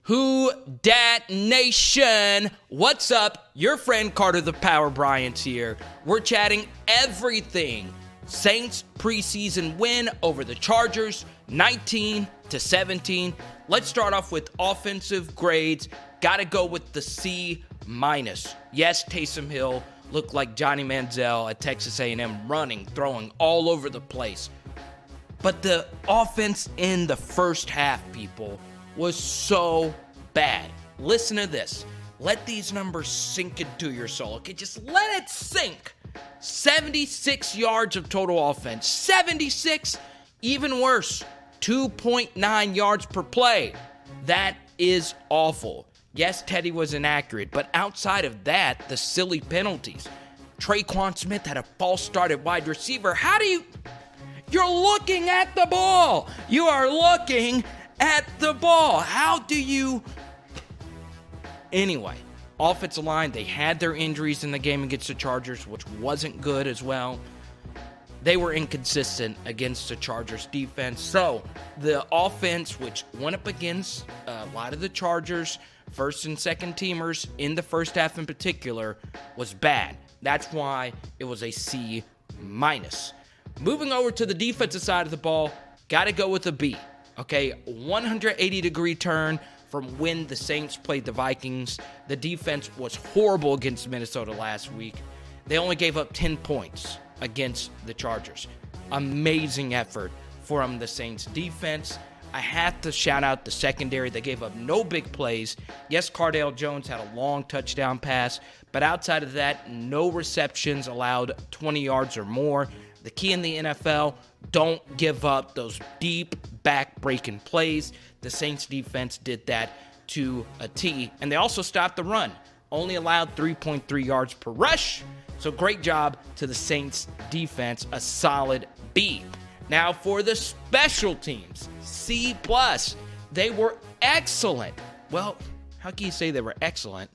Who Dat Nation? What's up? Your friend Carter the Power Bryant's here. We're chatting everything. Saints preseason win over the Chargers, 19-17. Let's start off with offensive grades. Got to go with the C-. Yes, Taysom Hill looked like Johnny Manziel at Texas A&M, running, throwing all over the place. But the offense in the first half, people, was so bad. Listen to this. Let these numbers sink into your soul. Okay, just let it sink. 76 yards of total offense. 76, even worse, 2.9 yards per play. That is awful. Yes, Teddy was inaccurate, but outside of that, the silly penalties. Traquan Smith had a false start at wide receiver. You're looking at the ball. You are looking at the ball. How do you... Anyway, offensive line, they had their injuries in the game against the Chargers, which wasn't good as well. They were inconsistent against the Chargers defense. So the offense, which went up against a lot of the Chargers, first and second teamers in the first half in particular, was bad. That's why it was a C-. Moving over to the defensive side of the ball, got to go with a B. Okay, 180-degree turn from when the Saints played the Vikings. The defense was horrible against Minnesota last week. They only gave up 10 points against the Chargers. Amazing effort from the Saints defense. I have to shout out the secondary. They gave up no big plays. Yes, Cardale Jones had a long touchdown pass, but outside of that, no receptions allowed 20 yards or more. The key in the NFL, don't give up those deep back-breaking plays. The Saints defense did that to a T, and they also stopped the run. Only allowed 3.3 yards per rush, so great job to the Saints defense, a solid B. Now for the special teams, C+. They were excellent. Well, how can you say they were excellent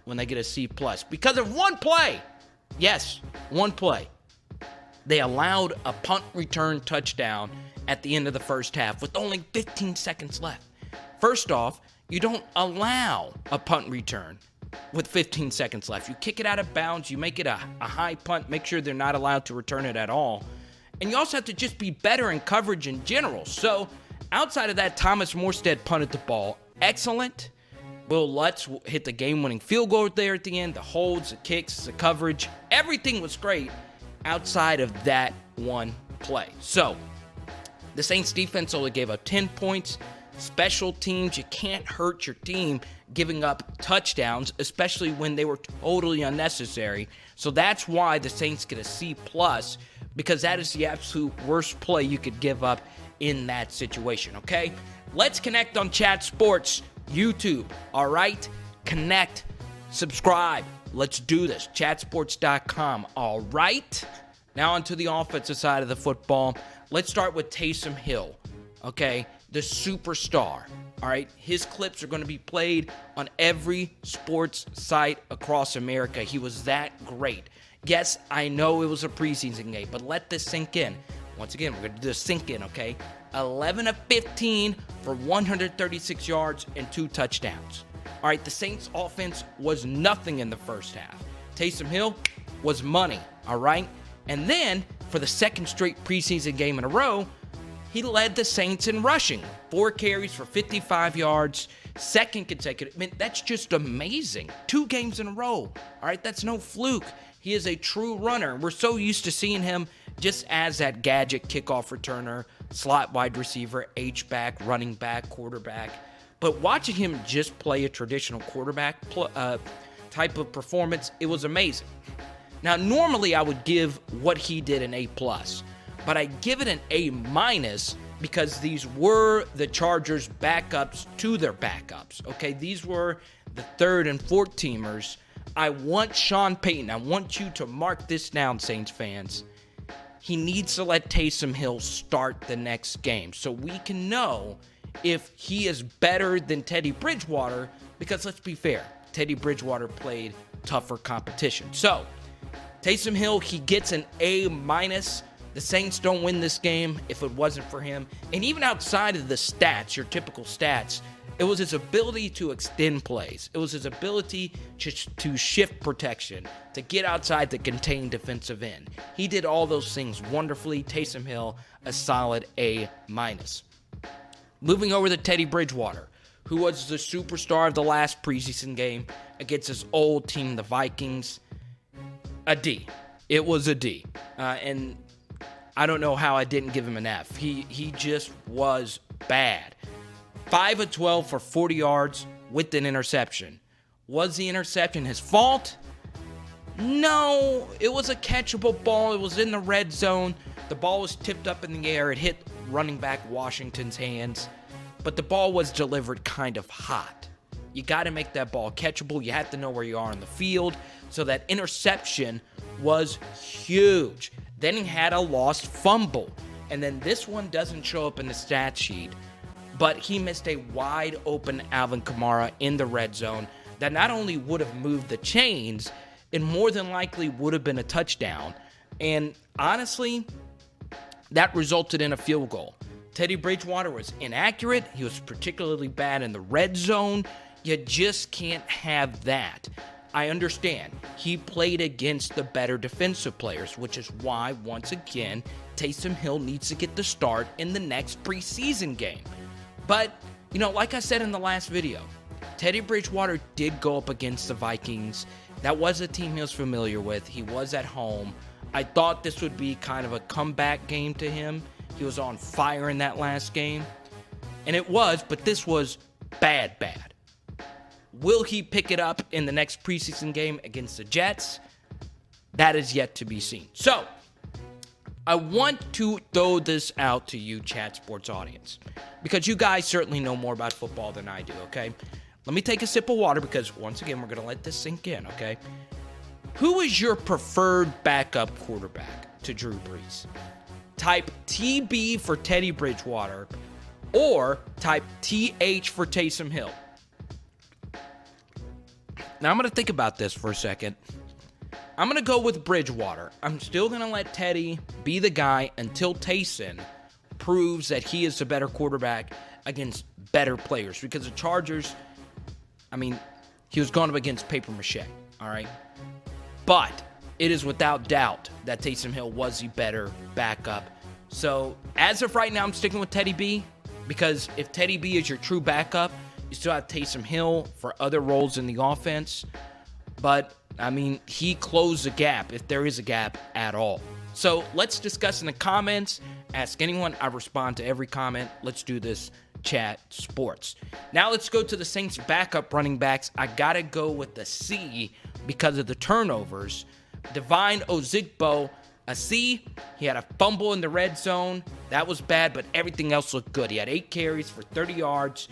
when they get a C+? Because of one play. Yes, one play. They allowed a punt return touchdown at the end of the first half with only 15 seconds left. First off, you don't allow a punt return with 15 seconds left. You kick it out of bounds, you make it a high punt, make sure they're not allowed to return it at all. And you also have to just be better in coverage in general. So outside of that, Thomas Morstead punted the ball. Excellent. Will Lutz hit the game-winning field goal there at the end. The holds, the kicks, the coverage, everything was great outside of that one play. So the Saints defense only gave up 10 points. Special teams, you can't hurt your team giving up touchdowns, especially when they were totally unnecessary. So that's why the Saints get a C+, because that is the absolute worst play you could give up in that situation, okay? Let's connect on Chat Sports YouTube, all right? Connect, subscribe. Let's do this. Chatsports.com, all right? Now onto the offensive side of the football. Let's start with Taysom Hill, okay? The superstar, all right? His clips are going to be played on every sports site across America. He was that great. Yes, I know it was a preseason game, but let this sink in. Once again, we're going to do this sink in, okay? 11 of 15 for 136 yards and 2 touchdowns. All right, the Saints offense was nothing in the first half. Taysom Hill was money, all right? And then, for the second straight preseason game in a row, he led the Saints in rushing. 4 carries for 55 yards, second consecutive. I mean, that's just amazing. 2 games in a row, all right? That's no fluke. He is a true runner. We're so used to seeing him just as that gadget kickoff returner, slot wide receiver, H-back, running back, quarterback. But watching him just play a traditional quarterback type of performance, it was amazing. Now, normally I would give what he did an A+, but I give it an A- because these were the Chargers' backups to their backups, okay? These were the third and fourth teamers. I want Sean Payton, I want you to mark this down, Saints fans. He needs to let Taysom Hill start the next game so we can know if he is better than Teddy Bridgewater, because let's be fair, Teddy Bridgewater played tougher competition. So, Taysom Hill, he gets an A-. The Saints don't win this game if it wasn't for him. And even outside of the stats, your typical stats, It was his ability to extend plays. It was his ability to shift protection, to get outside to contain defensive end. He did all those things wonderfully. Taysom Hill, a solid A-. Moving over to Teddy Bridgewater, who was the superstar of the last preseason game against his old team, the Vikings. A D. It was a D. And I don't know how I didn't give him an F. He just was bad. 5 of 12 for 40 yards with an interception. Was the interception his fault? No, it was a catchable ball. It was in the red zone. The ball was tipped up in the air. It hit running back Washington's hands. But the ball was delivered kind of hot. You got to make that ball catchable. You have to know where you are on the field. So that interception was huge. Then he had a lost fumble. And then this one doesn't show up in the stat sheet. But he missed a wide open Alvin Kamara in the red zone that not only would have moved the chains, it more than likely would have been a touchdown. And honestly, that resulted in a field goal. Teddy Bridgewater was inaccurate. He was particularly bad in the red zone. You just can't have that. I understand. He played against the better defensive players, which is why, once again, Taysom Hill needs to get the start in the next preseason game. But, like I said in the last video, Teddy Bridgewater did go up against the Vikings. That was a team he was familiar with. He was at home. I thought this would be kind of a comeback game to him. He was on fire in that last game. And it was, but this was bad. Will he pick it up in the next preseason game against the Jets? That is yet to be seen. So, I want to throw this out to you, Chat Sports audience, because you guys certainly know more about football than I do, okay? Let me take a sip of water because, once again, we're going to let this sink in, okay? Who is your preferred backup quarterback to Drew Brees? Type TB for Teddy Bridgewater or type TH for Taysom Hill. Now, I'm going to think about this for a second. I'm going to go with Bridgewater. I'm still going to let Teddy be the guy until Taysom proves that he is the better quarterback against better players. Because the Chargers, he was going up against paper mache, all right? But it is without doubt that Taysom Hill was the better backup. So, as of right now, I'm sticking with Teddy B. Because if Teddy B is your true backup, you still have Taysom Hill for other roles in the offense. But, he closed the gap, if there is a gap at all. So, let's discuss in the comments. Ask anyone. I respond to every comment. Let's do this, Chat Sports. Now, let's go to the Saints' backup running backs. I got to go with the C because of the turnovers. DEVINE OZIGBO, a C. He had a fumble in the red zone. That was bad, but everything else looked good. He had 8 carries for 30 yards.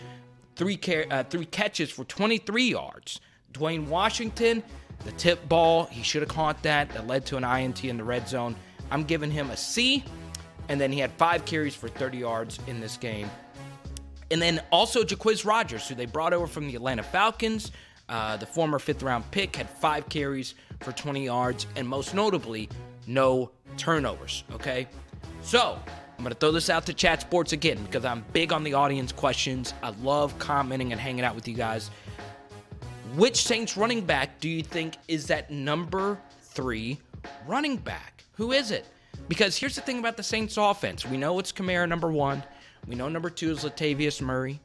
3 catches for 23 yards. Dwayne Washington, the tip ball, he should have caught that. That led to an INT in the red zone. I'm giving him a C. And then he had 5 carries for 30 yards in this game. And then also Jaquiz Rodgers, who they brought over from the Atlanta Falcons. The former 5th-round pick had 5 carries for 20 yards. And most notably, no turnovers, okay? So, I'm going to throw this out to Chat Sports again because I'm big on the audience questions. I love commenting and hanging out with you guys. Which Saints running back do you think is that number 3 running back? Who is it? Because here's the thing about the Saints offense. We know it's Kamara, number 1. We know number 2 is Latavius Murray.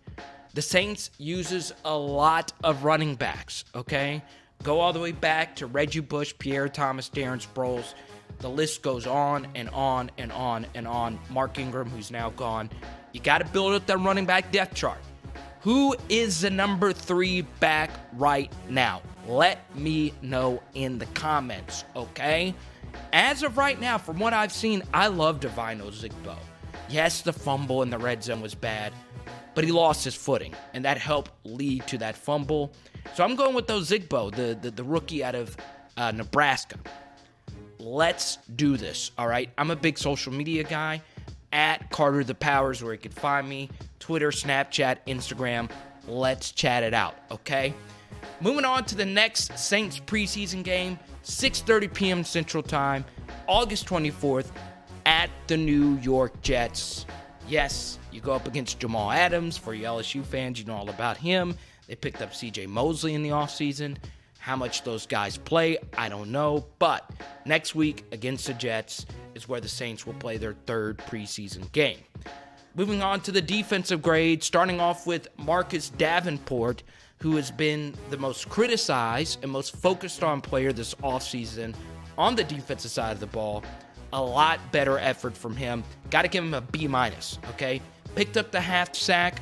The Saints uses a lot of running backs, okay? Go all the way back to Reggie Bush, Pierre Thomas, Darren Sproles. The list goes on and on and on and on. Mark Ingram, who's now gone. You got to build up that running back depth chart. Who is the number 3 back right now? Let me know in the comments, okay? As of right now, from what I've seen, I love DEVINE OZIGBO. Yes, the fumble in the red zone was bad, but he lost his footing, and that helped lead to that fumble. So I'm going with OZIGBO, the rookie out of Nebraska. Let's do this, all right? I'm a big social media guy. At Carter the Powers, where you can find me. Twitter, Snapchat, Instagram. Let's chat it out, okay? Moving on to the next Saints preseason game, 6:30 p.m. Central Time, August 24th, at the New York Jets. Yes, you go up against Jamal Adams. For you LSU fans, you know all about him. They picked up C.J. Mosley in the offseason. How much those guys play, I don't know. But next week against the Jets is where the Saints will play their third preseason game. Moving on to the defensive grade, starting off with Marcus Davenport, who has been the most criticized and most focused on player this offseason on the defensive side of the ball. A lot better effort from him. Got to give him a B-, okay? Picked up the half sack,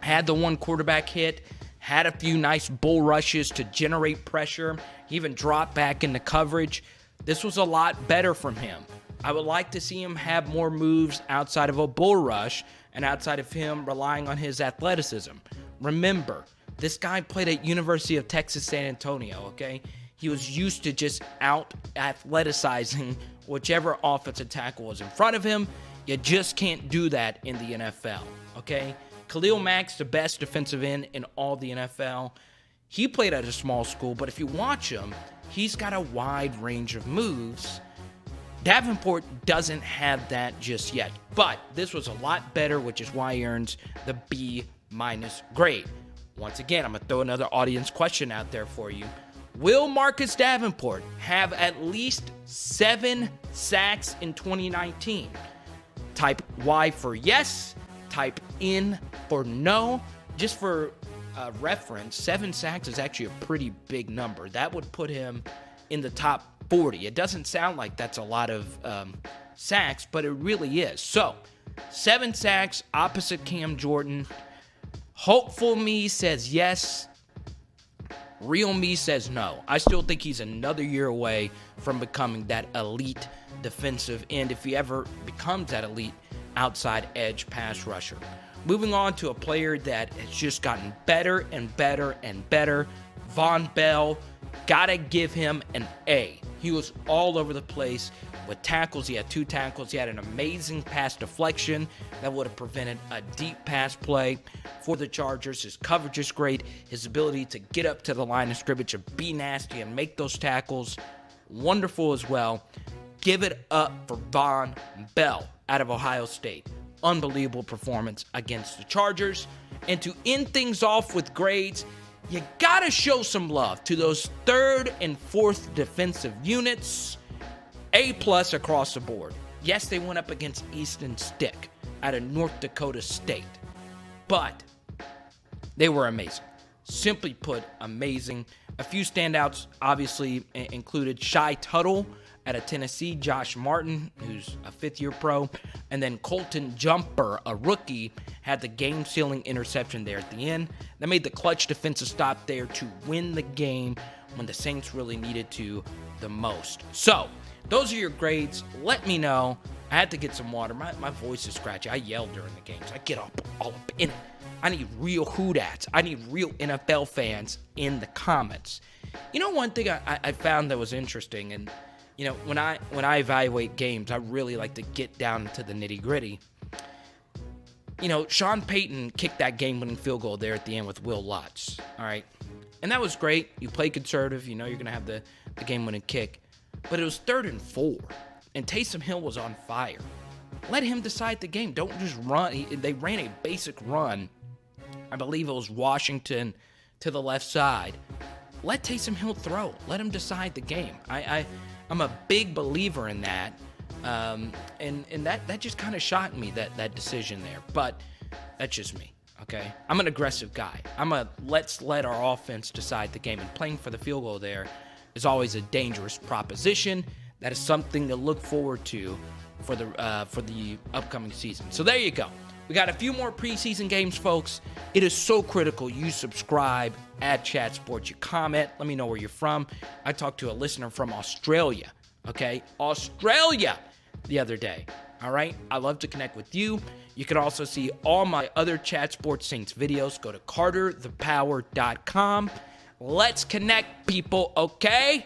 had the one quarterback hit, had a few nice bull rushes to generate pressure. He even dropped back into coverage. This was a lot better from him. I would like to see him have more moves outside of a bull rush and outside of him relying on his athleticism. Remember, this guy played at University of Texas San Antonio, okay? He was used to just out-athleticizing whichever offensive tackle was in front of him. You just can't do that in the NFL, okay? Khalil Mack's the best defensive end in all the NFL. He played at a small school, but if you watch him, he's got a wide range of moves. Davenport doesn't have that just yet, but this was a lot better, which is why he earns the B- grade. Once again, I'm going to throw another audience question out there for you. Will Marcus Davenport have at least 7 sacks in 2019? Type Y for yes, type N for no. Just for reference, 7 sacks is actually a pretty big number. That would put him in the top 40. It doesn't sound like that's a lot of sacks, but it really is. So, 7 sacks opposite Cam Jordan. Hopeful me says yes. Real me says no. I still think he's another year away from becoming that elite defensive end if he ever becomes that elite outside edge pass rusher. Moving on to a player that has just gotten better and better and better. Vonn Bell. Gotta give him an A. He was all over the place with tackles. He had 2 tackles. He had an amazing pass deflection that would have prevented a deep pass play for the Chargers. His coverage is great. His ability to get up to the line of scrimmage and be nasty and make those tackles, wonderful as well. Give it up for Vonn Bell out of Ohio State. Unbelievable performance against the Chargers. And to end things off with grades, you gotta show some love to those 3rd and 4th defensive units. A+ across the board. Yes, they went up against Easton Stick out of North Dakota State, but they were amazing. Simply put, amazing. A few standouts obviously included Shy Tuttle out of Tennessee, Josh Martin, who's a 5th-year pro, and then Colton Jumper, a rookie, had the game-sealing interception there at the end. That made the clutch defensive stop there to win the game when the Saints really needed to the most. So, those are your grades. Let me know. I had to get some water. My voice is scratchy. I yell during the games. I get all up in it. I need real hoodats. I need real NFL fans in the comments. You know, one thing I found that was interesting, and you know, when I evaluate games, I really like to get down to the nitty-gritty. You know, Sean Payton kicked that game-winning field goal there at the end with Will Lutz, all right? And that was great. You play conservative. You know you're going to have the game-winning kick. But it was 3rd and 4, and Taysom Hill was on fire. Let him decide the game. Don't just run. They ran a basic run. I believe it was Washington to the left side. Let Taysom Hill throw. Let him decide the game. I'm a big believer in that. And that just kind of shocked me, that decision there. But that's just me, okay? I'm an aggressive guy. Let's let our offense decide the game. And playing for the field goal there is always a dangerous proposition. That is something to look forward to for the upcoming season. So there you go. We got a few more preseason games, folks. It is so critical you subscribe, add Chat Sports, you comment. Let me know where you're from. I talked to a listener from Australia, okay? Australia the other day, all right? I love to connect with you. You can also see all my other Chat Sports Saints videos. Go to carterthepower.com. Let's connect, people, okay?